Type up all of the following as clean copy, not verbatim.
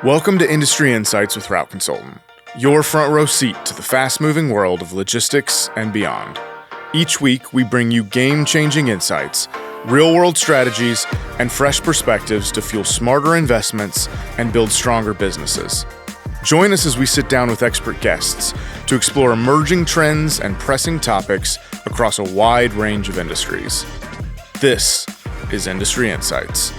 Welcome to Industry Insights with Route Consultant, your front row seat to the fast-moving world of logistics and beyond. Each week, we bring you game-changing insights, real-world strategies, and fresh perspectives to fuel smarter investments and build stronger businesses. Join us as we sit down with expert guests to explore emerging trends and pressing topics across a wide range of industries. This is Industry Insights.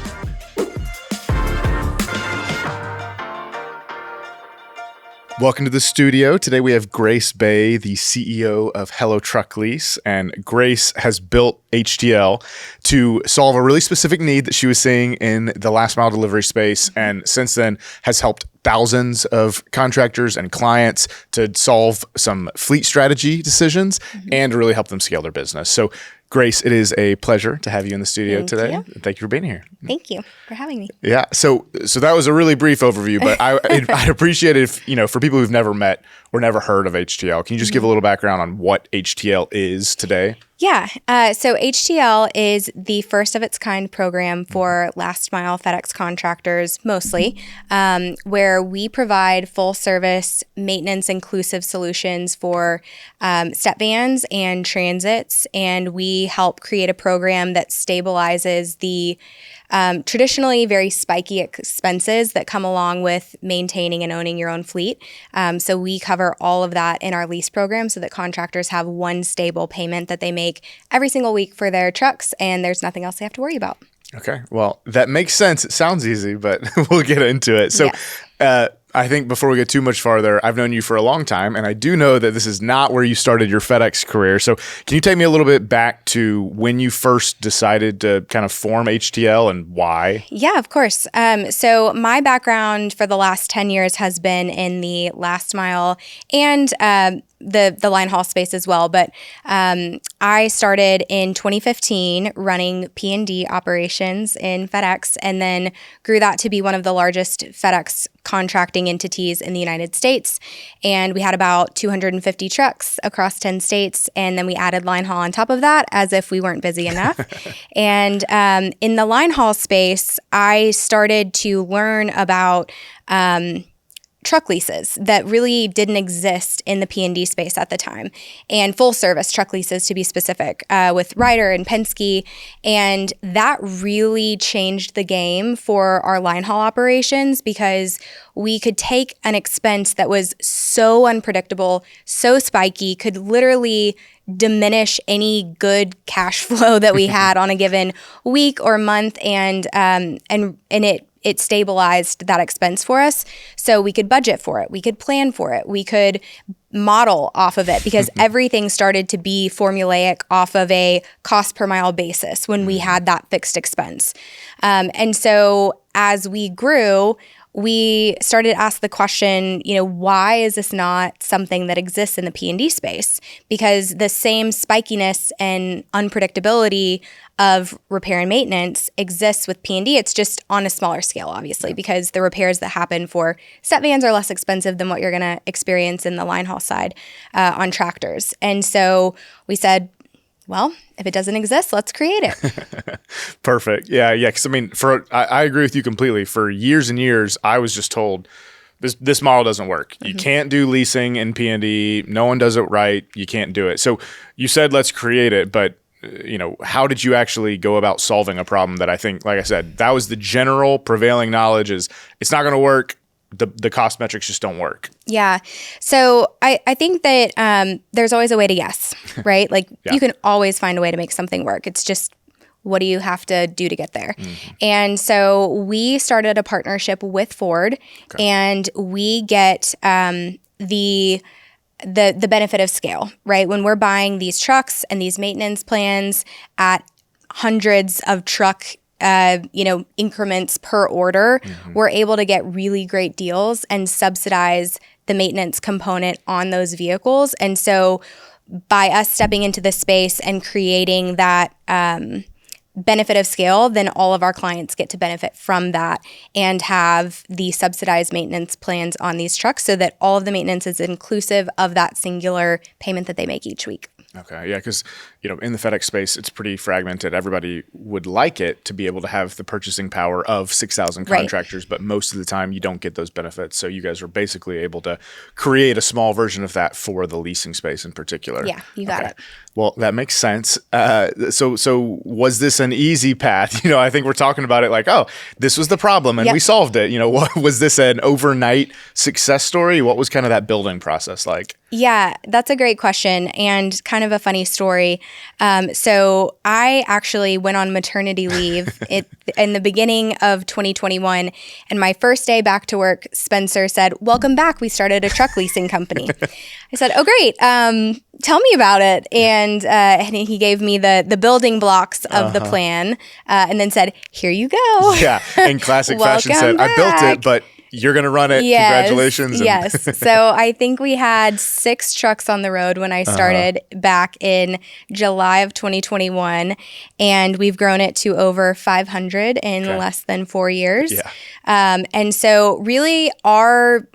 Welcome to the studio. Today we have Grace Bay, the CEO of Hello Truck Lease, and Grace has built HTL to solve a really specific need that she was seeing in the last mile delivery space, and since then has helped thousands of contractors and clients to solve some fleet strategy decisions and to really help them scale their business. So Grace, it is a pleasure to have you in the studio today. Thank you for being here. Thank you for having me. Yeah. So that was a really brief overview, but I'd appreciate it if, for people who've never met or never heard of HTL, can you just give a little background on what HTL is today? Yeah. So HTL is the first of its kind program for last mile FedEx contractors, mostly, where we provide full service maintenance inclusive solutions for step vans and transits. And we help create a program that stabilizes the traditionally very spiky expenses that come along with maintaining and owning your own fleet. So we cover all of that in our lease program so that contractors have one stable payment that they make every single week for their trucks, and there's nothing else they have to worry about. Okay. Well, that makes sense. It sounds easy, but we'll get into it. So I think before we get too much farther, I've known you for a long time, and I do know that this is not where you started your FedEx career. So can you take me a little bit back to when you first decided to kind of form HTL and why? Yeah, of course. So my background for the last 10 years has been in the last mile and the line haul space as well. But I started in 2015 running P&D operations in FedEx, and then grew that to be one of the largest FedEx contracting entities in the United States. And we had about 250 trucks across 10 states. And then we added line haul on top of that as if we weren't busy enough. And in the line haul space, I started to learn about truck leases that really didn't exist in the P&D space at the time, and full service truck leases to be specific, with Ryder and Penske. And that really changed the game for our line haul operations because we could take an expense that was so unpredictable, so spiky, could literally diminish any good cash flow that we had on a given week or month, and it stabilized that expense for us. So we could budget for it. We could plan for it. We could model off of it because everything started to be formulaic off of a cost per mile basis when we had that fixed expense. And so as we grew, we started to ask the question, why is this not something that exists in the P&D space? Because the same spikiness and unpredictability of repair and maintenance exists with P&D. It's just on a smaller scale, obviously, because the repairs that happen for step vans are less expensive than what you're going to experience in the line haul side on tractors. And so we said, well, if it doesn't exist, let's create it. Perfect. Yeah. Because I agree with you completely. For years and years, I was just told this model doesn't work. You can't do leasing in P&D. No one does it right. You can't do it. So you said let's create it, but how did you actually go about solving a problem that I think, like I said, that was the general prevailing knowledge is it's not going to work. The cost metrics just don't work. Yeah. So I think that there's always a way to guess, right? You can always find a way to make something work. It's just, what do you have to do to get there? And so we started a partnership with Ford, and we get the benefit of scale, right? When we're buying these trucks and these maintenance plans at hundreds of truck increments per order, we're able to get really great deals and subsidize the maintenance component on those vehicles. And so by us stepping into this space and creating that benefit of scale, then all of our clients get to benefit from that and have the subsidized maintenance plans on these trucks so that all of the maintenance is inclusive of that singular payment that they make each week. Okay. Yeah. Because, in the FedEx space, it's pretty fragmented. Everybody would like it to be able to have the purchasing power of 6,000 Right. contractors, but most of the time you don't get those benefits. So you guys are basically able to create a small version of that for the leasing space in particular. Yeah, you got it. Well, that makes sense. So was this an easy path? I think we're talking about it like, oh, this was the problem and we solved it. Was this an overnight success story? What was kind of that building process like? Yeah, that's a great question and kind of a funny story. So I actually went on maternity leave in the beginning of 2021. And my first day back to work, Spencer said, "Welcome back. We started a truck leasing company." I said, "Oh, great. Tell me about it." And he gave me the building blocks of the plan and then said, "Here you go." Yeah, in classic fashion said, back. "I built it, but you're going to run it. Yes, Congratulations." Yes. So I think we had 6 trucks on the road when I started back in July of 2021, and we've grown it to over 500 in less than 4 years. Yeah. And so really our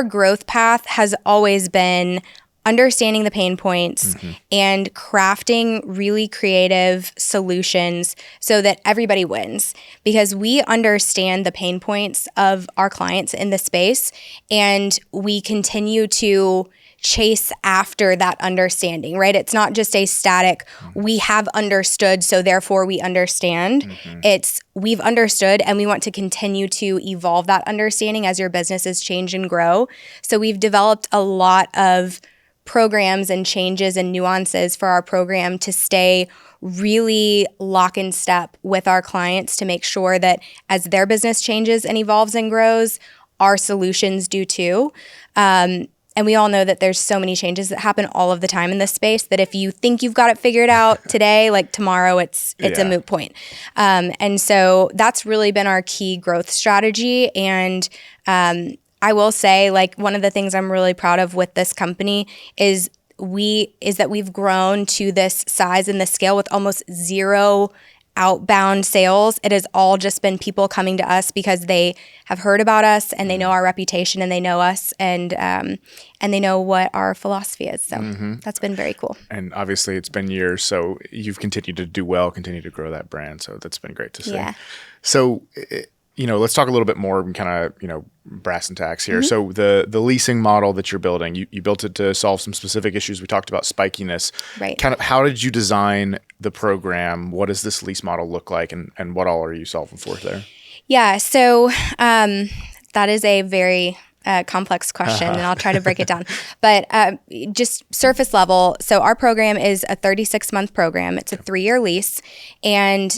growth path has always been understanding the pain points and crafting really creative solutions so that everybody wins, because we understand the pain points of our clients in the space and we continue to chase after that understanding, right? It's not just a static, we have understood, so therefore we understand. It's we've understood and we want to continue to evolve that understanding as your businesses change and grow. So we've developed a lot of programs and changes and nuances for our program to stay really lock in step with our clients to make sure that as their business changes and evolves and grows, our solutions do too. And we all know that there's so many changes that happen all of the time in this space that if you think you've got it figured out today, like tomorrow, it's a moot point. And so that's really been our key growth strategy. And I will say, like, one of the things I'm really proud of with this company is that we've grown to this size and this scale with almost zero outbound sales. It has all just been people coming to us because they have heard about us and they know our reputation and they know us and they know what our philosophy is. So that's been very cool. And obviously it's been years, so you've continued to do well, continue to grow that brand. So that's been great to see. Yeah. So, let's talk a little bit more kind of, brass and tacks here. So the leasing model that you're building, you built it to solve some specific issues. We talked about spikiness. Right. Kind of how did you design the program? What does this lease model look like and what all are you solving for there? Yeah. So that is a very complex question, and I'll try to break it down. But just surface level, so our program is a 36-month program. It's a 3-year lease. And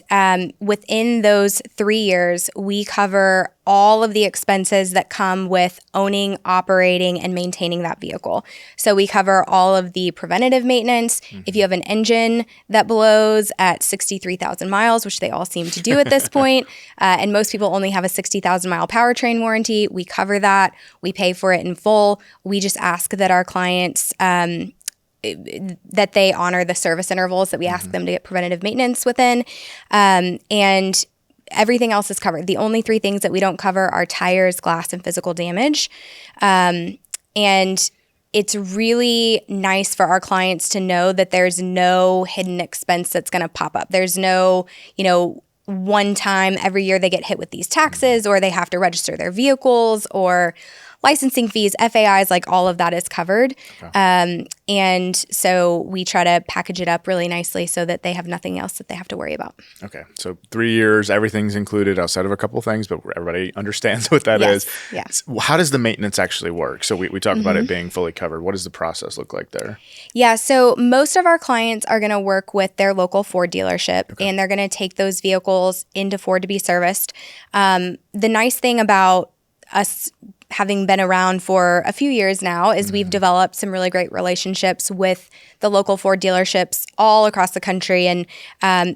within those 3 years, we cover all of the expenses that come with owning, operating, and maintaining that vehicle. So we cover all of the preventative maintenance. If you have an engine that blows at 63,000 miles, which they all seem to do at this point, and most people only have a 60,000 mile powertrain warranty, we cover that. We pay for it in full. We just ask that our clients that they honor the service intervals that we ask them to get preventative maintenance within. And everything else is covered. The only 3 things that we don't cover are tires, glass, and physical damage. And it's really nice for our clients to know that there's no hidden expense that's going to pop up. There's no, one time every year they get hit with these taxes or they have to register their vehicles or licensing fees, FAIs, like all of that is covered. Okay. And so we try to package it up really nicely so that they have nothing else that they have to worry about. Okay. So 3 years, everything's included outside of a couple of things, but everybody understands what that is. Yeah. How does the maintenance actually work? So we talk about it being fully covered. What does the process look like there? Yeah. So most of our clients are going to work with their local Ford dealership, and they're going to take those vehicles into Ford to be serviced. The nice thing about us having been around for a few years now is we've developed some really great relationships with the local Ford dealerships all across the country. And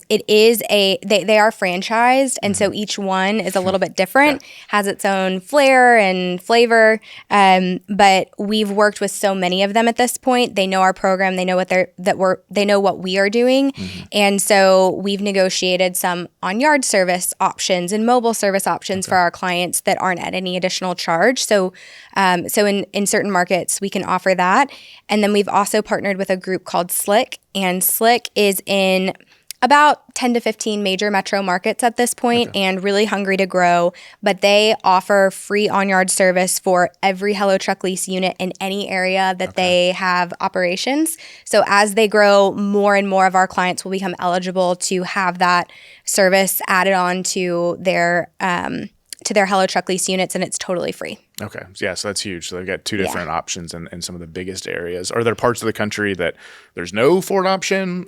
it is they are franchised. And so each one is a little bit different, has its own flair and flavor. But we've worked with so many of them at this point. They know our program. They know they know what we are doing. And so we've negotiated some on-yard service options and mobile service options for our clients that aren't at any additional charge. So in certain markets, we can offer that. And then we've also partnered with a group group called Slick, and Slick is in about 10 to 15 major metro markets at this point, and really hungry to grow. But they offer free on-yard service for every Hello Truck Lease unit in any area that they have operations. So as they grow, more and more of our clients will become eligible to have that service added on to their Hello Truck Lease units, and it's totally free. Okay. Yeah, so that's huge. So they've got two different options in some of the biggest areas. Are there parts of the country that there's no Ford option,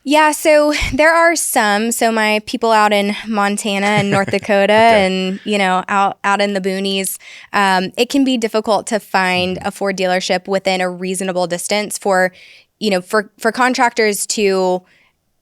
Yeah, so there are some. So my people out in Montana and North Dakota and, out in the boonies, it can be difficult to find a Ford dealership within a reasonable distance for contractors to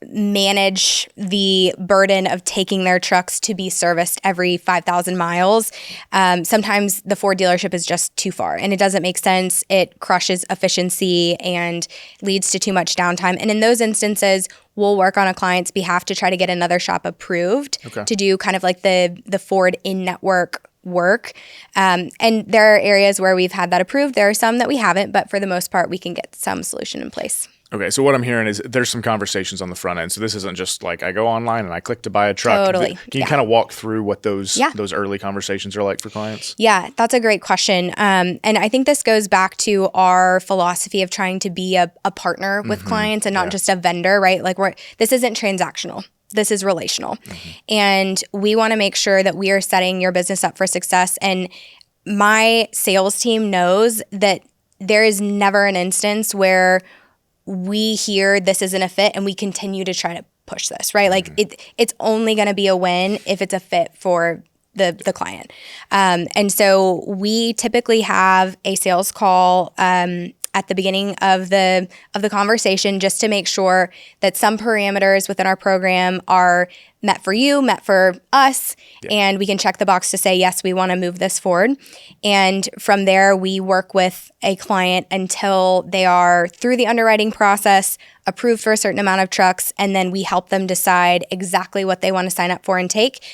manage the burden of taking their trucks to be serviced every 5,000 miles. Sometimes the Ford dealership is just too far and it doesn't make sense. It crushes efficiency and leads to too much downtime. And in those instances, we'll work on a client's behalf to try to get another shop approved to do kind of like the Ford in-network work. And there are areas where we've had that approved. There are some that we haven't, but for the most part, we can get some solution in place. Okay, so what I'm hearing is there's some conversations on the front end. So this isn't just like I go online and I click to buy a truck. Totally. Can you kind of walk through what those early conversations are like for clients? Yeah, that's a great question. And I think this goes back to our philosophy of trying to be a partner with clients and not just a vendor, right? Like this isn't transactional. This is relational. And we want to make sure that we are setting your business up for success. And my sales team knows that there is never an instance where we hear this isn't a fit and we continue to try to push this, right? Like it's only going to be a win if it's a fit for the client. And so we typically have a sales call at the beginning of the conversation just to make sure that some parameters within our program are met for you, met for us, and we can check the box to say, yes, we want to move this forward. And from there, we work with a client until they are through the underwriting process, approved for a certain amount of trucks, and then we help them decide exactly what they want to sign up for and take.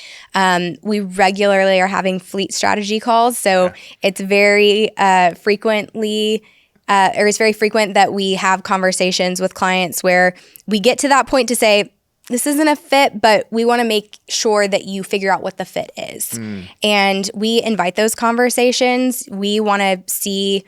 We regularly are having fleet strategy calls, so it's very frequently it's very frequent that we have conversations with clients where we get to that point to say, this isn't a fit, but we want to make sure that you figure out what the fit is. And we invite those conversations. We want to see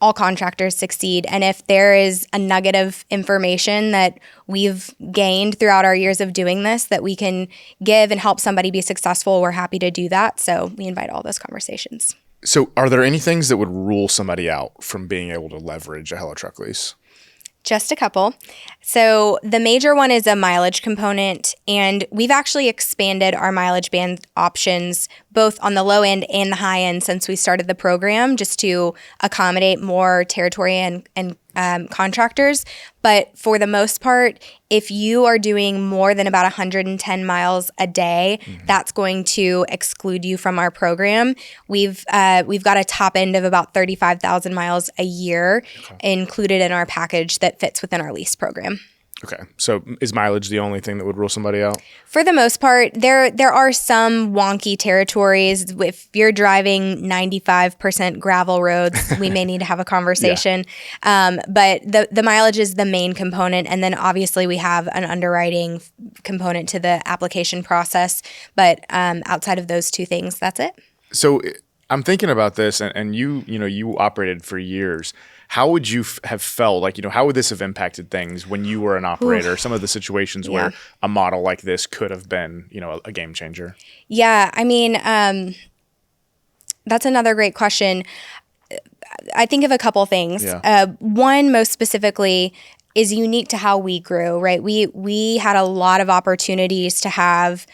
all contractors succeed. And if there is a nugget of information that we've gained throughout our years of doing this that we can give and help somebody be successful, we're happy to do that. So we invite all those conversations. So are there any things that would rule somebody out from being able to leverage a Hello Truck Lease? Just a couple. So the major one is a mileage component, and we've actually expanded our mileage band options both on the low end and the high end since we started the program just to accommodate more territory and contractors. But for the most part, if you are doing more than about 110 miles a day, that's going to exclude you from our program. We've got a top end of about 35,000 miles a year included in our package that fits within our lease program. Okay. So is mileage the only thing that would rule somebody out? For the most part, there are some wonky territories. If you're driving 95% gravel roads, we may need to have a conversation. But the mileage is the main component. And then obviously we have an underwriting component to the application process. But outside of those two things, that's it. So I'm thinking about this, and you operated for years. How would you have felt? Like, how would this have impacted things when you were an operator? Some of the situations where a model like this could have been, a game changer. Yeah, I mean, that's another great question. I think of a couple things. One, most specifically, is unique to how we grew. Right, we had a lot of opportunities to have.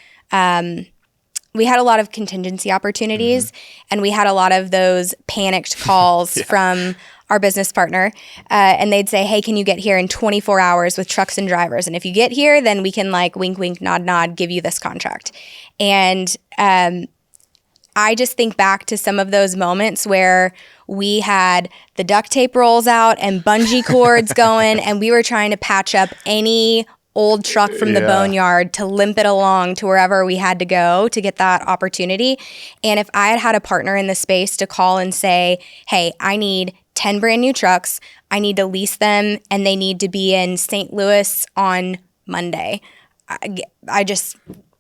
We had a lot of contingency opportunities, and we had a lot of those panicked calls from our business partner, and they'd say, hey, can you get here in 24 hours with trucks and drivers? And if you get here, then we can wink, wink, nod, nod, give you this contract. And I just think back to some of those moments where we had the duct tape rolls out and bungee cords going, and we were trying to patch up any old truck from the boneyard to limp it along to wherever we had to go to get that opportunity. And if I had had a partner in the space to call and say, hey, I need 10 brand new trucks. I need to lease them and they need to be in St. Louis on Monday.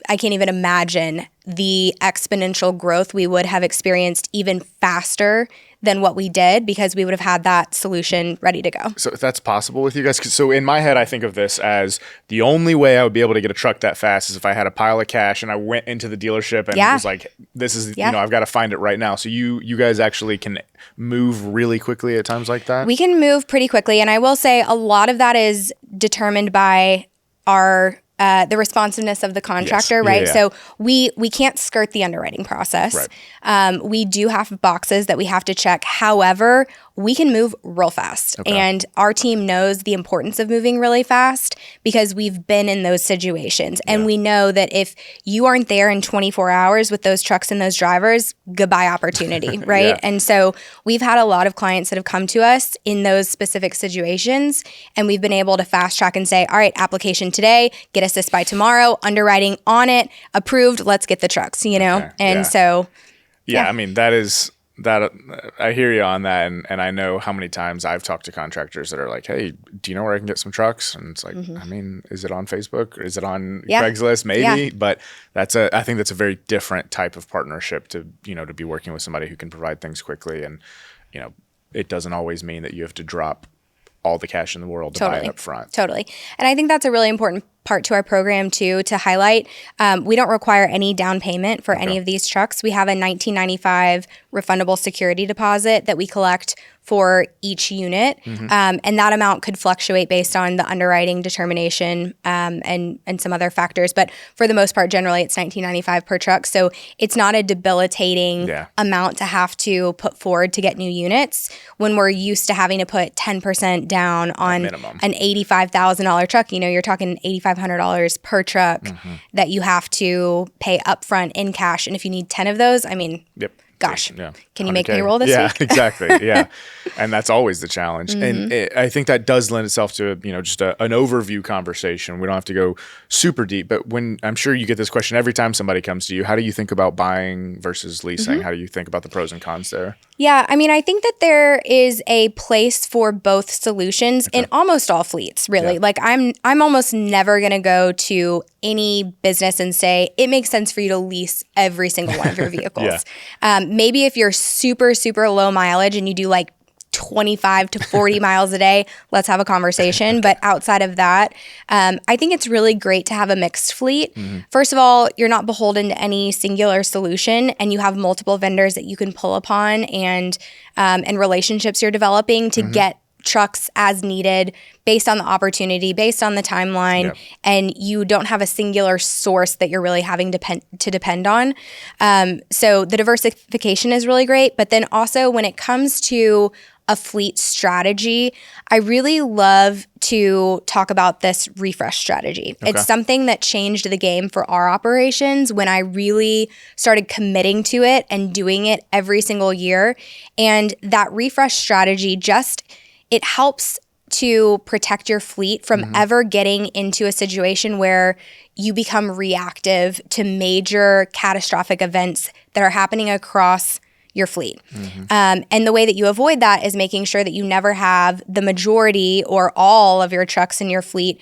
I can't even imagine the exponential growth we would have experienced even faster than what we did, because we would have had that solution ready to go. So if that's possible with you guys, so in my head, I think of this as the only way I would be able to get a truck that fast is if I had a pile of cash and I went into the dealership and was like, this is, I've got to find it right now. So you guys actually can move really quickly at times like that? We can move pretty quickly. And I will say a lot of that is determined by our the responsiveness of the contractor, right? Yeah. So we can't skirt the underwriting process. Right. We do have boxes that we have to check. However, we can move real fast. Okay. And our team knows the importance of moving really fast because we've been in those situations. And we know that if you aren't there in 24 hours with those trucks and those drivers, goodbye opportunity, right? And so we've had a lot of clients that have come to us in those specific situations, and we've been able to fast track and say, all right, application today, get us this by tomorrow, underwriting on it, approved, let's get the trucks, Okay. And so... I mean, that I hear you on that, and I know how many times I've talked to contractors that are like, hey, do you know where I can get some trucks? And it's like, I mean, is it on Facebook? Or is it on Craigslist? Maybe, but I think that's a very different type of partnership to be working with somebody who can provide things quickly, and it doesn't always mean that you have to drop all the cash in the world to buy it up front. Totally. And I think that's a really important part to our program too, to highlight. We don't require any down payment for any of these trucks. We have a $19.95 refundable security deposit that we collect for each unit. And that amount could fluctuate based on the underwriting determination and some other factors. But for the most part, generally it's $19.95 per truck. So it's not a debilitating amount to have to put forward to get new units when we're used to having to put 10% down on an $85,000 truck. You're talking $8,500 per truck that you have to pay upfront in cash. And if you need 10 of those, I mean... Gosh, can you make payroll this week? Yeah, exactly. Yeah. And that's always the challenge. And I think that does lend itself to, just an overview conversation. We don't have to go super deep, but when I'm sure you get this question every time somebody comes to you, how do you think about buying versus leasing? How do you think about the pros and cons there? Yeah, I mean, I think that there is a place for both solutions in almost all fleets, really. Like I'm almost never going to go to any business and say, it makes sense for you to lease every single one of your vehicles. Maybe if you're super, super low mileage and you do like 25 to 40 miles a day, let's have a conversation. But outside of that, I think it's really great to have a mixed fleet. First of all, you're not beholden to any singular solution, and you have multiple vendors that you can pull upon and relationships you're developing to get trucks as needed based on the opportunity, based on the timeline, and you don't have a singular source that you're really having to depend on. So the diversification is really great. But then also when it comes to a fleet strategy, I really love to talk about this refresh strategy. It's something that changed the game for our operations when I really started committing to it and doing it every single year. And that refresh strategy it helps to protect your fleet from ever getting into a situation where you become reactive to major catastrophic events that are happening across your fleet. And the way that you avoid that is making sure that you never have the majority or all of your trucks in your fleet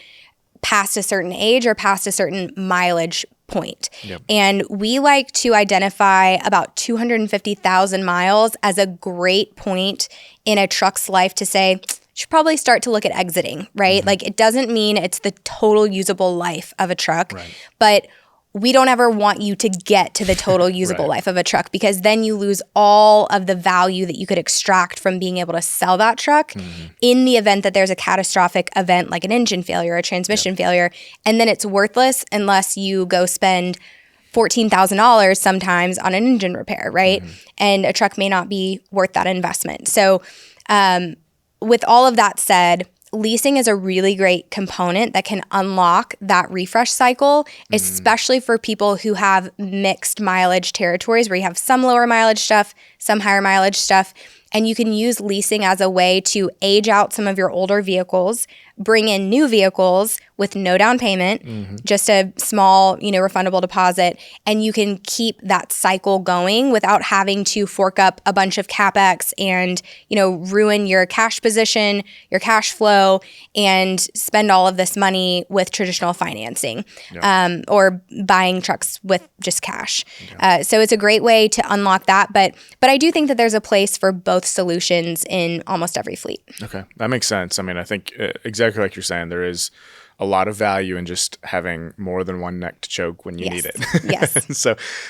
past a certain age or past a certain mileage point. And we like to identify about 250,000 miles as a great point in a truck's life to say, you should probably start to look at exiting, right? Like it doesn't mean it's the total usable life of a truck, but we don't ever want you to get to the total usable life of a truck, because then you lose all of the value that you could extract from being able to sell that truck in the event that there's a catastrophic event like an engine failure, a transmission failure, and then it's worthless unless you go spend $14,000 sometimes on an engine repair, right? And a truck may not be worth that investment. So with all of that said, leasing is a really great component that can unlock that refresh cycle, especially for people who have mixed mileage territories where you have some lower mileage stuff, some higher mileage stuff. And you can use leasing as a way to age out some of your older vehicles, bring in new vehicles with no down payment, just a small, refundable deposit, and you can keep that cycle going without having to fork up a bunch of CapEx and, ruin your cash position, your cash flow, and spend all of this money with traditional financing, or buying trucks with just cash. So it's a great way to unlock that. But I do think that there's a place for both solutions in almost every fleet. Okay, that makes sense. I mean, I think exactly like you're saying, there is a lot of value in just having more than one neck to choke when you need it. Yes.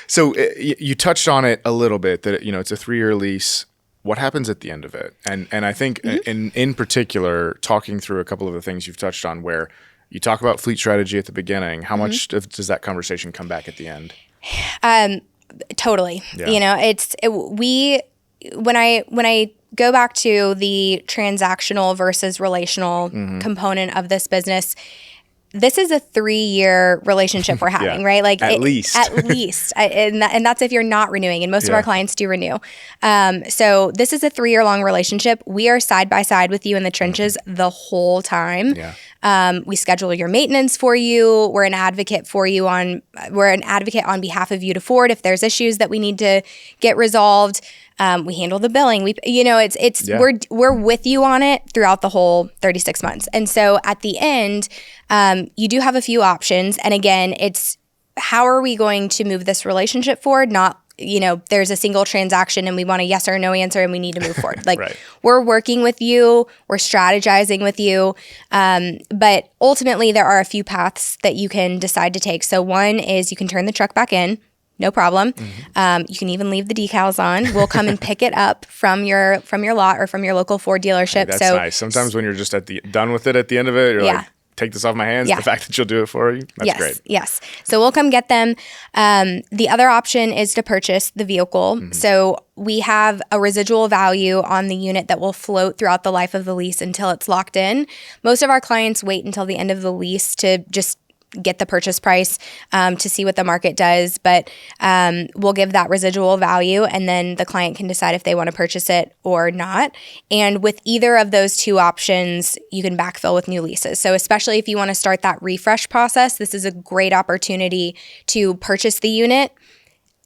So you touched on it a little bit that it's a 3-year lease. What happens at the end of it? And I think in particular, talking through a couple of the things you've touched on, where you talk about fleet strategy at the beginning, how much does that conversation come back at the end? Totally. Yeah. When I go back to the transactional versus relational component of this business, this is a 3-year relationship we're having, right? Like at least, and that's if you're not renewing, and most of our clients do renew. So this is a 3-year long relationship. We are side by side with you in the trenches the whole time. Yeah. We schedule your maintenance for you. We're an advocate on behalf of you to Ford if there's issues that we need to get resolved. We handle the billing. We're with you on it throughout the whole 36 months. And so at the end, you do have a few options. And again, it's how are we going to move this relationship forward? Not, there's a single transaction and we want a yes or no answer and we need to move forward. Like right. We're working with you, we're strategizing with you. But ultimately there are a few paths that you can decide to take. So one is you can turn the truck back in. No problem. You can even leave the decals on. We'll come and pick it up from your lot or from your local Ford dealership. Hey, that's nice. Sometimes when you're just done with it at the end of it, you're like, take this off my hands. The fact that you'll do it for you, that's great. Yes. So we'll come get them. The other option is to purchase the vehicle. So we have a residual value on the unit that will float throughout the life of the lease until it's locked in. Most of our clients wait until the end of the lease to just get the purchase price to see what the market does, but we'll give that residual value and then the client can decide if they want to purchase it or not. And with either of those two options, you can backfill with new leases. So especially if you want to start that refresh process, this is a great opportunity to purchase the unit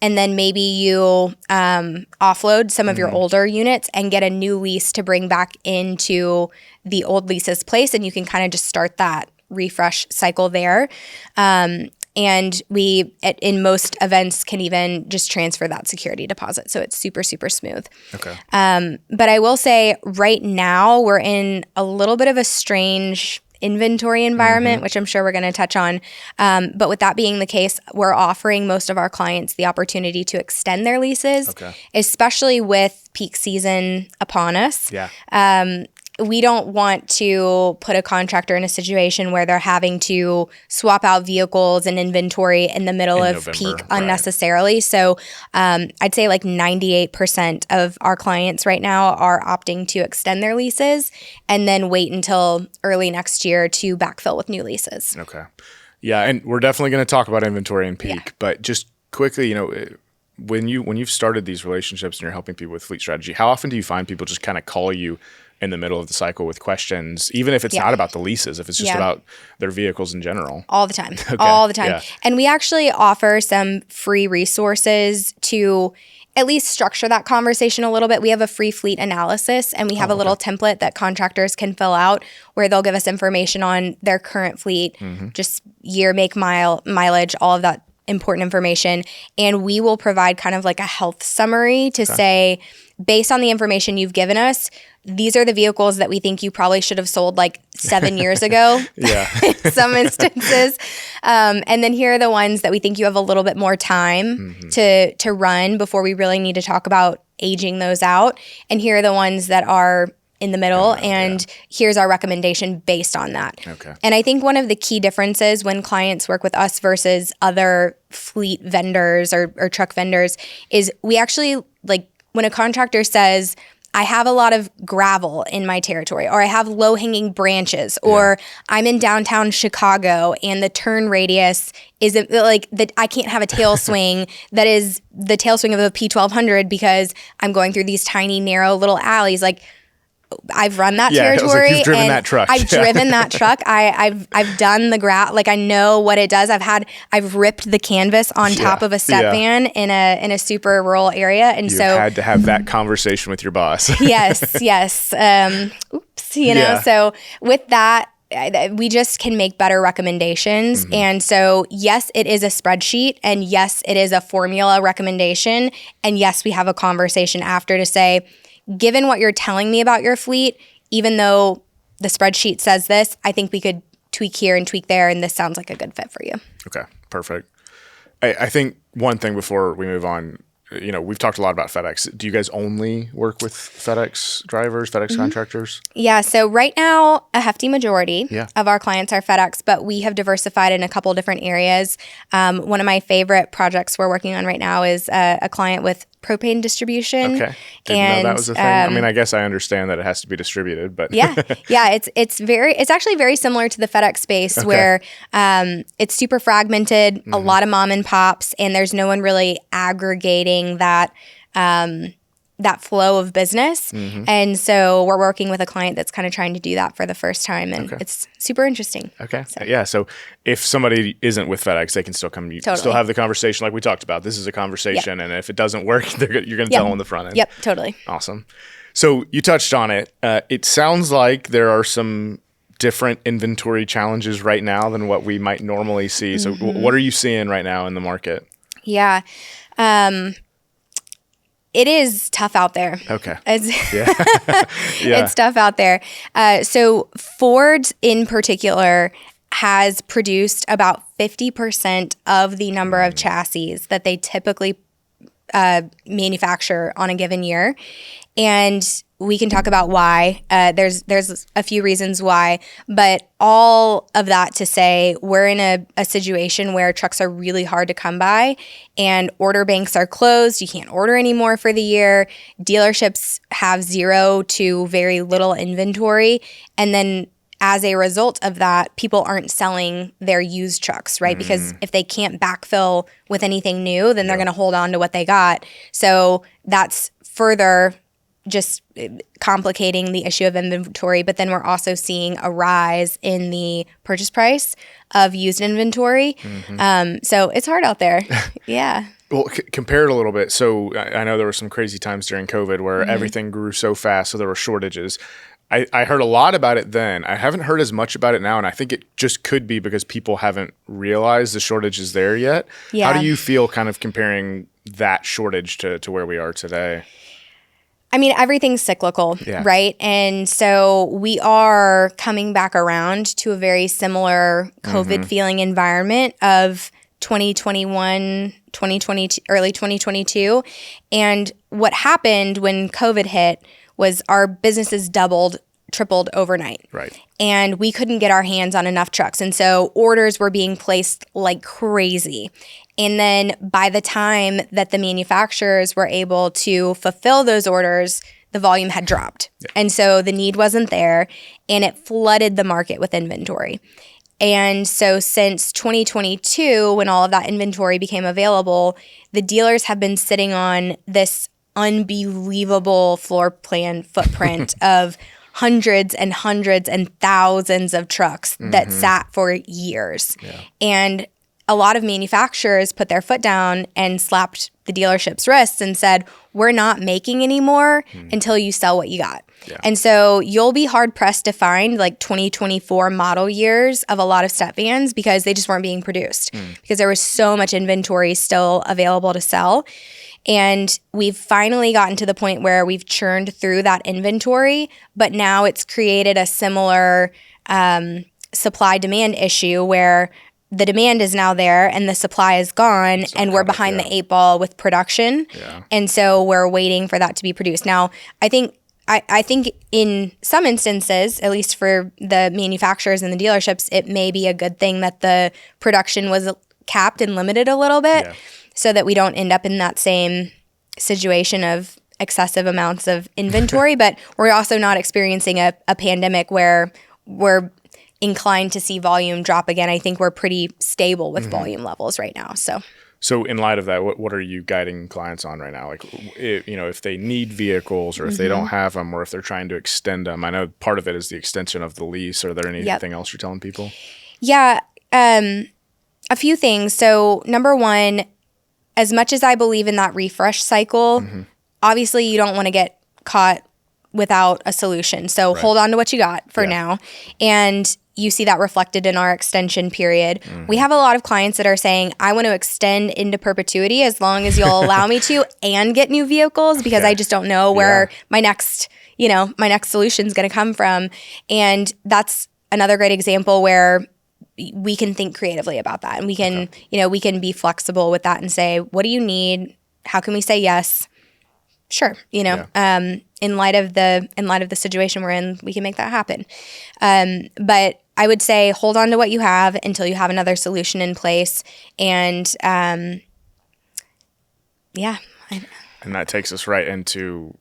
and then maybe you offload some of your older units and get a new lease to bring back into the old lease's place, and you can kind of just start that refresh cycle there. And we, in most events, can even just transfer that security deposit. So it's super, super smooth. Okay. But I will say right now we're in a little bit of a strange inventory environment, which I'm sure we're going to touch on. But with that being the case, we're offering most of our clients the opportunity to extend their leases, especially with peak season upon us. Yeah. We don't want to put a contractor in a situation where they're having to swap out vehicles and inventory in the middle of November, peak unnecessarily. So I'd say like 98% of our clients right now are opting to extend their leases and then wait until early next year to backfill with new leases. Okay. Yeah, and we're definitely going to talk about inventory and peak, but just quickly, when you've started these relationships and you're helping people with fleet strategy, how often do you find people just kind of call you in the middle of the cycle with questions, even if it's not about the leases, if it's just about their vehicles in general? All the time. All the time. Yeah. And we actually offer some free resources to at least structure that conversation a little bit. We have a free fleet analysis, and we have a little template that contractors can fill out where they'll give us information on their current fleet, just year, make, mileage, all of that important information. And we will provide kind of like a health summary to say, based on the information you've given us, these are the vehicles that we think you probably should have sold like 7 years ago in some instances. And then here are the ones that we think you have a little bit more time to run before we really need to talk about aging those out. And here are the ones that are in the middle, and here's our recommendation based on that. Okay. And I think one of the key differences when clients work with us versus other fleet vendors or truck vendors is we actually, like, when a contractor says, I have a lot of gravel in my territory, or I have low-hanging branches, or I'm in downtown Chicago and the turn radius isn't like that. I can't have a tail swing that is the tail swing of a P1200 because I'm going through these tiny, narrow little alleys. Like, I've run that Yeah, I was like, territory. you've driven and that truck. I've Yeah. driven that truck. I've done the like I know what it does. I've ripped the canvas on top of a step van in a super rural area, and You've so had to have that conversation with your boss. yes. Oops, you know. So with that, we just can make better recommendations. And so, yes, it is a spreadsheet, and yes, it is a formula recommendation, and yes, we have a conversation after to say, given what you're telling me about your fleet, even though the spreadsheet says this, I think we could tweak here and tweak there, and this sounds like a good fit for you. Okay, perfect. I think one thing before we move on, you know, we've talked a lot about FedEx. Do you guys only work with FedEx drivers, FedEx contractors? Yeah. So right now, a hefty majority of our clients are FedEx, but we have diversified in a couple different areas. One of my favorite projects we're working on right now is a client with propane distribution. Okay. Didn't know that was a thing. I mean, I guess I understand that it has to be distributed, but yeah. It's actually very similar to the FedEx space where it's super fragmented, a lot of mom and pops, and there's no one really aggregating that that flow of business. And so we're working with a client that's kind of trying to do that for the first time, and it's super interesting. Okay. So if somebody isn't with FedEx, they can still come. You still have the conversation like we talked about. This is a conversation, and if it doesn't work, you're going to tell them on the front end. Yep, totally. Awesome. So you touched on it. It sounds like there are some different inventory challenges right now than what we might normally see. So what are you seeing right now in the market? Yeah. It is tough out there. Okay. It's tough out there. So Ford in particular has produced about 50% of the number of chassis that they typically manufacture on a given year. And we can talk about why. There's a few reasons why, but all of that to say we're in a situation where trucks are really hard to come by and order banks are closed. You can't order anymore for the year. Dealerships have zero to very little inventory. And then as a result of that, people aren't selling their used trucks, right? Because if they can't backfill with anything new, then they're going to hold on to what they got. So that's further just complicating the issue of inventory. But then we're also seeing a rise in the purchase price of used inventory. So it's hard out there. Yeah. Well, compare it a little bit. So I know there were some crazy times during COVID where everything grew so fast, so there were shortages. I heard a lot about it then. I haven't heard as much about it now, and I think it just could be because people haven't realized the shortage is there yet. Yeah. How do you feel kind of comparing that shortage to where we are today? I mean, everything's cyclical, right? And so we are coming back around to a very similar COVID feeling environment of 2021, 2022, early 2022. And what happened when COVID hit was our businesses doubled, tripled overnight. Right. And we couldn't get our hands on enough trucks. And so orders were being placed like crazy. And then by the time that the manufacturers were able to fulfill those orders, the volume had dropped. And so the need wasn't there, and it flooded the market with inventory. And so since 2022, when all of that inventory became available, the dealers have been sitting on this unbelievable floor plan footprint of hundreds and hundreds and thousands of trucks that sat for years. And a lot of manufacturers put their foot down and slapped the dealership's wrists and said, we're not making any more until you sell what you got. And so you'll be hard pressed to find like 2024 model years of a lot of step vans because they just weren't being produced because there was so much inventory still available to sell. And we've finally gotten to the point where we've churned through that inventory, but now it's created a similar supply-demand issue where the demand is now there and the supply is gone, and we're behind the 8 ball with production. And so we're waiting for that to be produced. Now, I think in some instances, at least for the manufacturers and the dealerships, it may be a good thing that the production was capped and limited a little bit so that we don't end up in that same situation of excessive amounts of inventory. But we're also not experiencing a pandemic where we're inclined to see volume drop again. I think we're pretty stable with volume levels right now. So in light of that, what are you guiding clients on right now? Like, if they need vehicles or if they don't have them or if they're trying to extend them. I know part of it is the extension of the lease. Are there anything else you're telling people? Yeah, a few things. So number one, as much as I believe in that refresh cycle, obviously you don't want to get caught without a solution. So hold on to what you got for now. And you see that reflected in our extension period. We have a lot of clients that are saying, I want to extend into perpetuity as long as you'll allow me to and get new vehicles because I just don't know where my next solution is going to come from. And that's another great example where we can think creatively about that. And we can, we can be flexible with that and say, what do you need? How can we say yes? Sure. In light of the situation we're in, we can make that happen. But I would say hold on to what you have until you have another solution in place. And and that takes us right into,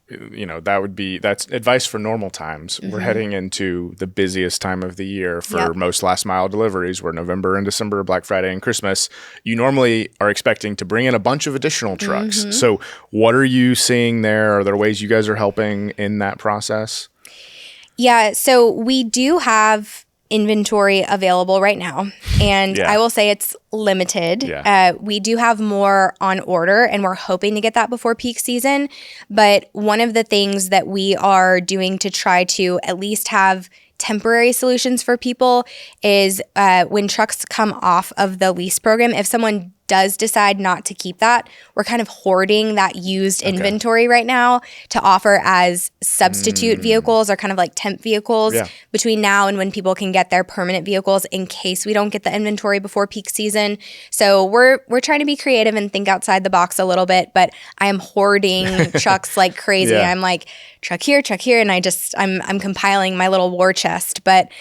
that's advice for normal times. We're heading into the busiest time of the year for most last mile deliveries. We're November and December, Black Friday and Christmas. You normally are expecting to bring in a bunch of additional trucks. So what are you seeing there? Are there ways you guys are helping in that process? Yeah, so we do have inventory available right now, and I will say it's limited. We do have more on order, and we're hoping to get that before peak season. But one of the things that we are doing to try to at least have temporary solutions for people is when trucks come off of the lease program, if someone does decide not to keep that, we're kind of hoarding that used inventory right now to offer as substitute vehicles or kind of like temp vehicles between now and when people can get their permanent vehicles in case we don't get the inventory before peak season. So we're trying to be creative and think outside the box a little bit, but I am hoarding trucks like crazy. I'm like truck here, and I'm compiling my little war chest, but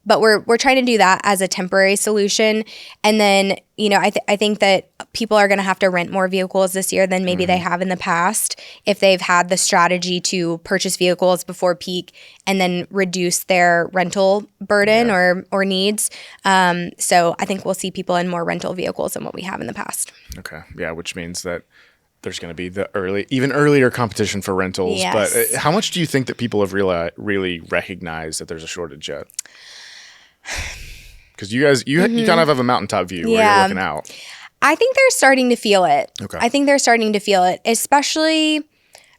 we're trying to do that as a temporary solution. And then, I think that people are going to have to rent more vehicles this year than maybe they have in the past if they've had the strategy to purchase vehicles before peak and then reduce their rental burden or needs. So I think we'll see people in more rental vehicles than what we have in the past. Okay. Yeah, which means that there's going to be the even earlier competition for rentals. But how much do you think that people have really recognized that there's a shortage yet? Because you guys, you kind of have a mountaintop view where you're looking out. I think they're starting to feel it. Okay. I think they're starting to feel it, especially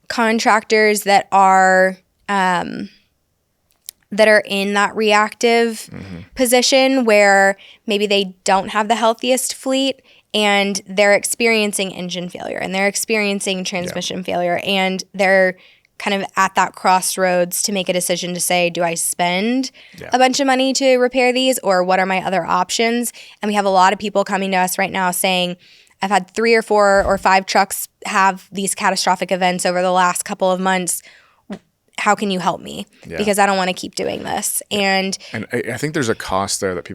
contractors that are in that reactive position where maybe they don't have the healthiest fleet and they're experiencing engine failure and they're experiencing transmission failure and they're kind of at that crossroads to make a decision to say, do I spend a bunch of money to repair these or what are my other options? And we have a lot of people coming to us right now saying, I've had 3 or 4 or 5 trucks have these catastrophic events over the last couple of months. How can you help me? Because I don't want to keep doing this. And I think there's a cost there that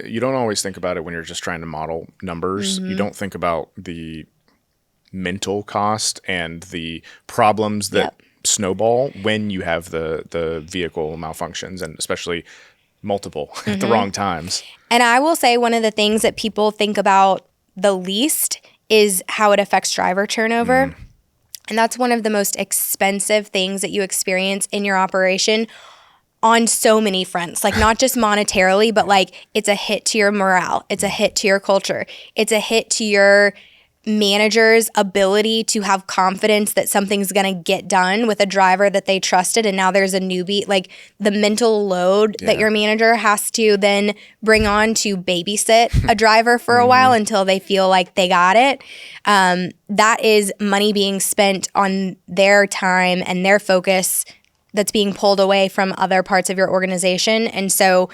you don't always think about it when you're just trying to model numbers. You don't think about the mental cost and the problems that snowball when you have the vehicle malfunctions and especially multiple at the wrong times. And I will say one of the things that people think about the least is how it affects driver turnover. And that's one of the most expensive things that you experience in your operation on so many fronts, like not just monetarily, but like it's a hit to your morale. It's a hit to your culture. It's a hit to your manager's ability to have confidence that something's going to get done with a driver that they trusted and now there's a newbie. Like the mental load that your manager has to then bring on to babysit a driver for a while until they feel like they got it. That is money being spent on their time and their focus that's being pulled away from other parts of your organization. And so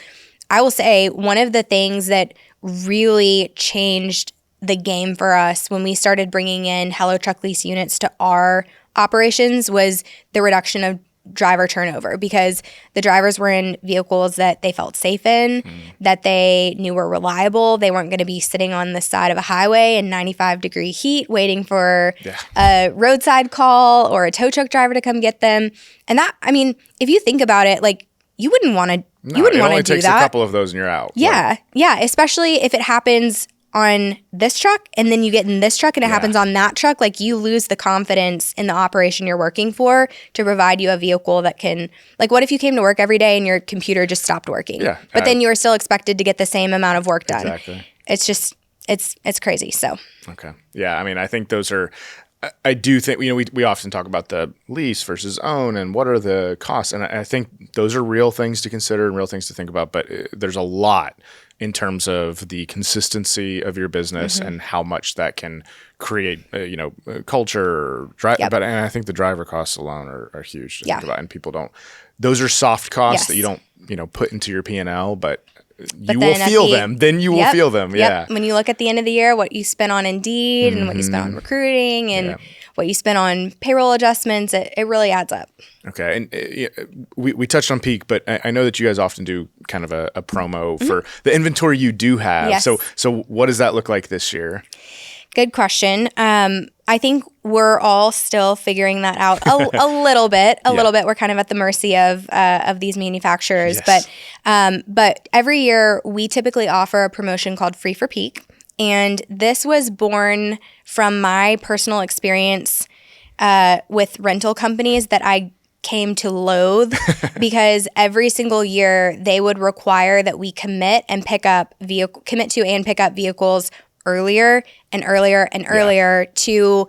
I will say one of the things that really changed the game for us when we started bringing in Hello Truck Lease units to our operations was the reduction of driver turnover, because the drivers were in vehicles that they felt safe in, that they knew were reliable. They weren't going to be sitting on the side of a highway in 95-degree heat waiting for a roadside call or a tow truck driver to come get them. And that, I mean, if you think about it, like you wouldn't want to do that. It only takes a couple of those and you're out. Yeah, especially if it happens on this truck and then you get in this truck and it happens on that truck, like you lose the confidence in the operation you're working for to provide you a vehicle that can, like what if you came to work every day and your computer just stopped working? Yeah. But then you were still expected to get the same amount of work done. Exactly. It's just, it's crazy. So. Okay. Yeah. I mean, I think those are, I do think, we often talk about the lease versus own and what are the costs. And I think those are real things to consider and real things to think about. But there's a lot in terms of the consistency of your business and how much that can create, culture. But and I think the driver costs alone are huge to think about. And people don't, those are soft costs that you don't, put into your P&L, but you will feel them. Then you will feel them. Yeah. When you look at the end of the year, what you spent on Indeed and what you spent on recruiting and what you spent on payroll adjustments, it really adds up. Okay. And we touched on peak, but I know that you guys often do kind of a promo for the inventory you do have. Yes. So what does that look like this year? Good question. I think we're all still figuring that out a little bit. A little bit. We're kind of at the mercy of these manufacturers. Yes. But every year we typically offer a promotion called Free for Peak. And this was born from my personal experience with rental companies that I came to loathe because every single year they would require that we commit to and pick up vehicles earlier and earlier and earlier to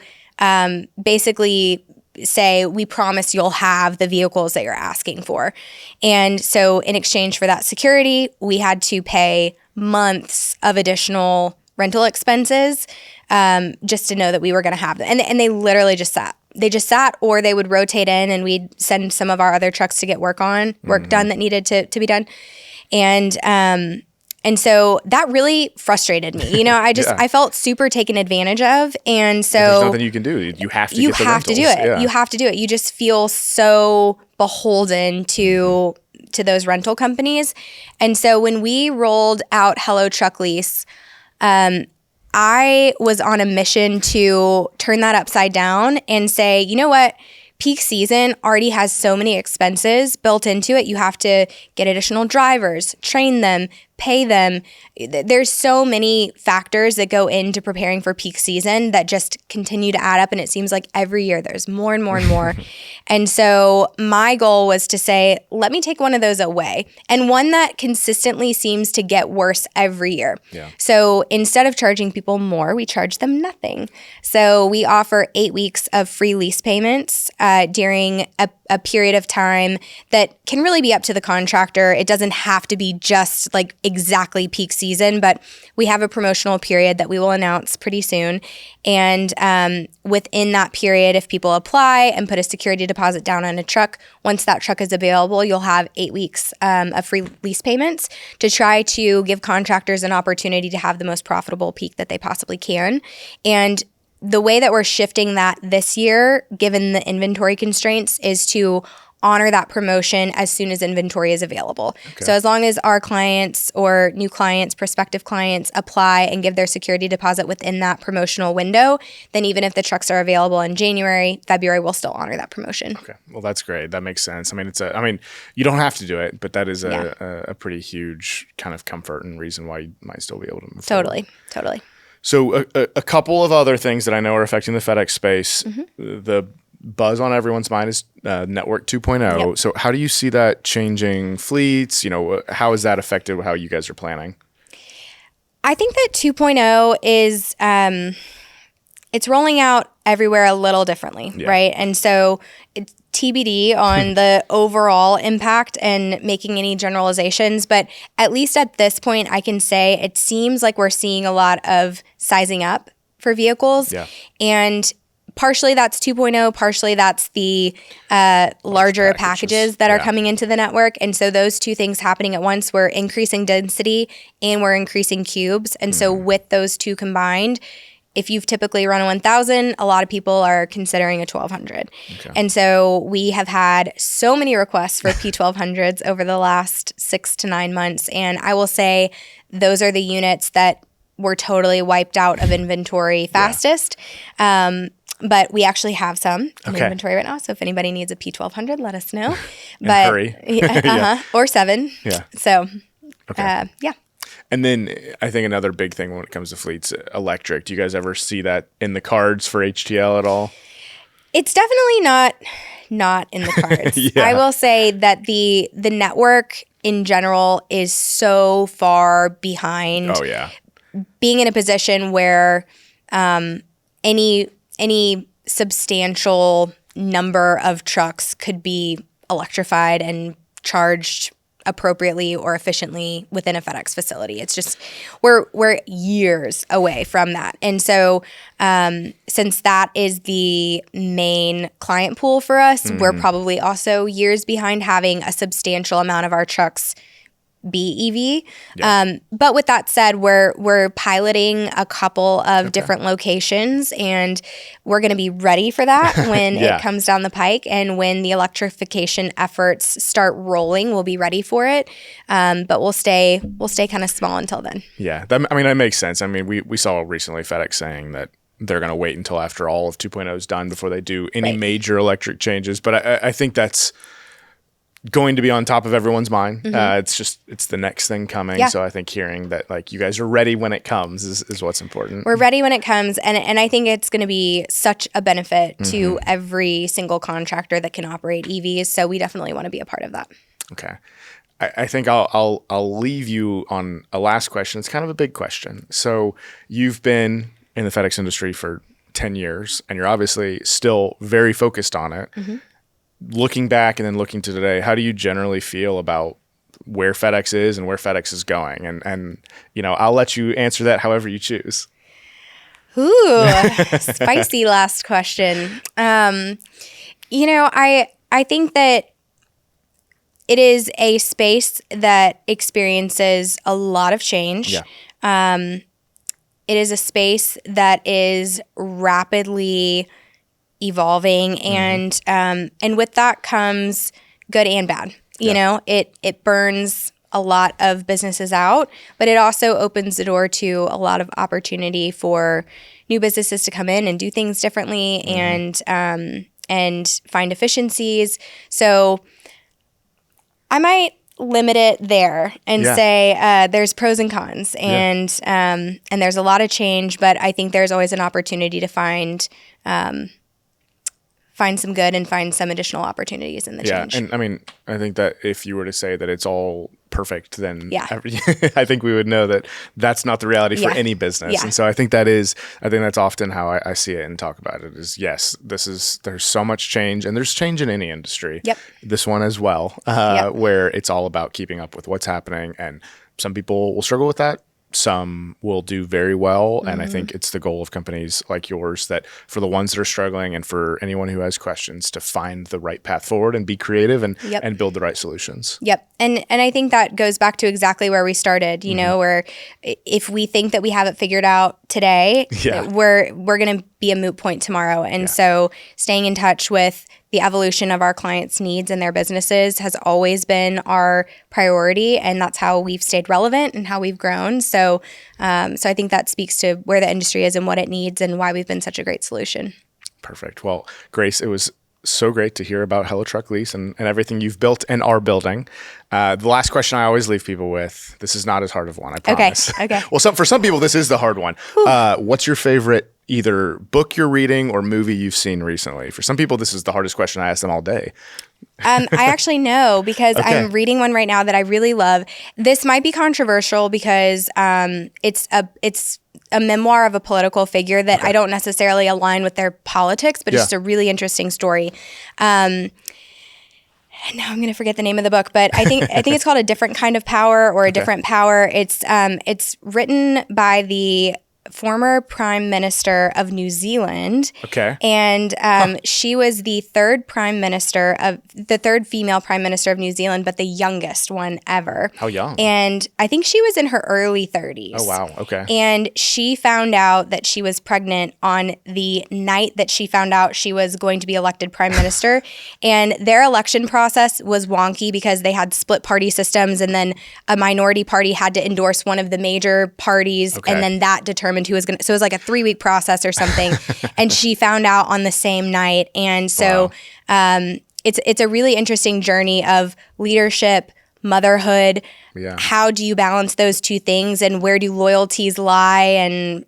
basically say, we promise you'll have the vehicles that you're asking for. And so in exchange for that security, we had to pay months of additional rental expenses just to know that we were going to have them. And they literally just sat. They just sat, or they would rotate in and we'd send some of our other trucks to get work done that needed to be done. And so that really frustrated me. I felt super taken advantage of. And so there's nothing you can do. You have to get the rentals. Do it. Yeah. You have to do it. You just feel so beholden to those rental companies. And so when we rolled out Hello Truck Lease, I was on a mission to turn that upside down and say, you know what? Peak season already has so many expenses built into it. You have to get additional drivers, train them, pay them. There's so many factors that go into preparing for peak season that just continue to add up. And it seems like every year there's more and more and more. And so my goal was to say, let me take one of those away. And one that consistently seems to get worse every year. Yeah. So instead of charging people more, we charge them nothing. So we offer 8 weeks of free lease payments during a period of time that can really be up to the contractor. It doesn't have to be just like exactly peak season, but we have a promotional period that we will announce pretty soon. And within that period, if people apply and put a security deposit down on a truck, once that truck is available, you'll have 8 weeks of free lease payments to try to give contractors an opportunity to have the most profitable peak that they possibly can. And the way that we're shifting that this year, given the inventory constraints, is to honor that promotion as soon as inventory is available. Okay. So as long as our clients or new clients, prospective clients apply and give their security deposit within that promotional window, then even if the trucks are available in January, February, we'll still honor that promotion. Okay. Well, that's great. That makes sense. I mean, you don't have to do it, but that is a pretty huge kind of comfort and reason why you might still be able to move forward. Totally. So a couple of other things that I know are affecting the FedEx space. The buzz on everyone's mind is Network 2.0. Yep. So how do you see that changing fleets? How has that affected how you guys are planning? I think that 2.0 is it's rolling out everywhere a little differently, right? And so it's TBD on the overall impact and making any generalizations. But at least at this point, I can say it seems like we're seeing a lot of sizing up for vehicles. Yeah. And partially that's 2.0, partially that's the larger packages that are coming into the network. And so those two things happening at once, we're increasing density and we're increasing cubes. And so with those two combined, if you've typically run a 1,000, a lot of people are considering a 1,200. Okay. And so we have had so many requests for P1200s over the last 6 to 9 months. And I will say those are the units that were totally wiped out of inventory fastest. But we actually have some in inventory right now. So if anybody needs a P1200, let us know. But hurry. Or 7. Yeah. So, And then I think another big thing when it comes to fleets, electric. Do you guys ever see that in the cards for HTL at all? It's definitely not in the cards. Yeah. I will say that the network in general is so far behind. Oh yeah. Being in a position where any substantial number of trucks could be electrified and charged appropriately or efficiently within a FedEx facility. It's just we're years away from that. And so since that is the main client pool for us, we're probably also years behind having a substantial amount of our trucks be EV. Yeah. But with that said, we're piloting a couple of different locations, and we're going to be ready for that when it comes down the pike. And when the electrification efforts start rolling, we'll be ready for it. But we'll stay kind of small until then. Yeah. That makes sense. I mean, we saw recently FedEx saying that they're going to wait until after all of 2.0 is done before they do any major electric changes. But I think that's going to be on top of everyone's mind. It's the next thing coming. Yeah. So I think hearing that like you guys are ready when it comes is what's important. We're ready when it comes. And I think it's going to be such a benefit to every single contractor that can operate EVs. So we definitely want to be a part of that. Okay. I think I'll leave you on a last question. It's kind of a big question. So you've been in the FedEx industry for 10 years and you're obviously still very focused on it. Looking back and then looking to today, how do you generally feel about where FedEx is and where FedEx is going? And I'll let you answer that however you choose. Ooh, spicy last question. I think that it is a space that experiences a lot of change. Yeah. It is a space that is rapidly evolving, and with that comes good and bad. You know, it burns a lot of businesses out, but it also opens the door to a lot of opportunity for new businesses to come in and do things differently and find efficiencies. So I might limit it there and say there's pros and cons, and there's a lot of change, but I think there's always an opportunity to find some good and find some additional opportunities in the change. And I mean, I think that if you were to say that it's all perfect, then Yeah. I think we would know that that's not the reality for any business. Yeah. And so I think that's often how I see it and talk about it is, yes, there's so much change, and there's change in any industry. Yep. This one as well, where it's all about keeping up with what's happening. And some people will struggle with that. Some will do very well. And I think it's the goal of companies like yours that for the ones that are struggling and for anyone who has questions to find the right path forward and be creative and build the right solutions. Yep. And I think that goes back to exactly where we started, where if we think that we have it figured out today, we're going to be a moot point tomorrow. And so staying in touch with the evolution of our clients' needs and their businesses has always been our priority, and that's how we've stayed relevant and how we've grown. So I think that speaks to where the industry is and what it needs and why we've been such a great solution. Perfect. Well, Grace, it was so great to hear about Hello Truck Lease and everything you've built and are building. The last question I always leave people with, this is not as hard of one, I promise. Okay. Well, for some people, this is the hard one. What's your favorite either book you're reading or movie you've seen recently? For some people, this is the hardest question I ask them all day. I actually know because I'm reading one right now that I really love. This might be controversial because it's a memoir of a political figure that I don't necessarily align with their politics, but it's just a really interesting story. And now I'm going to forget the name of the book, but I think it's called A Different Kind of Power or A Different Power. It's written by the former Prime Minister of New Zealand. Okay. And she was the third female Prime Minister of New Zealand, but the youngest one ever. How young? And I think she was in her early 30s. Oh, wow. Okay. And she found out that she was pregnant on the night that she found out she was going to be elected Prime Minister. And their election process was wonky because they had split party systems, and then a minority party had to endorse one of the major parties, and then that determined who was going to, so it was like a 3-week process or something. And she found out on the same night. And so it's a really interesting journey of leadership, motherhood. Yeah. How do you balance those two things, and where do loyalties lie? And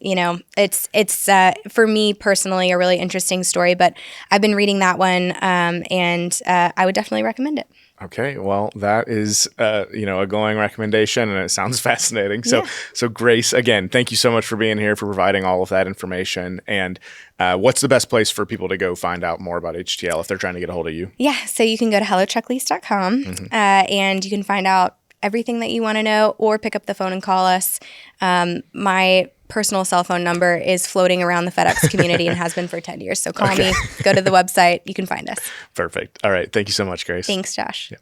it's for me personally a really interesting story. But I've been reading that one, and I would definitely recommend it. Okay, well, that is a glowing recommendation, and it sounds fascinating. So Grace, again, thank you so much for being here, for providing all of that information. And what's the best place for people to go find out more about HTL if they're trying to get a hold of you? Yeah, so you can go to hellotrucklease.com, and you can find out everything that you want to know, or pick up the phone and call us. My personal cell phone number is floating around the FedEx community and has been for 10 years. So call me, go to the website, you can find us. Perfect. All right. Thank you so much, Grace. Thanks, Josh. Yeah.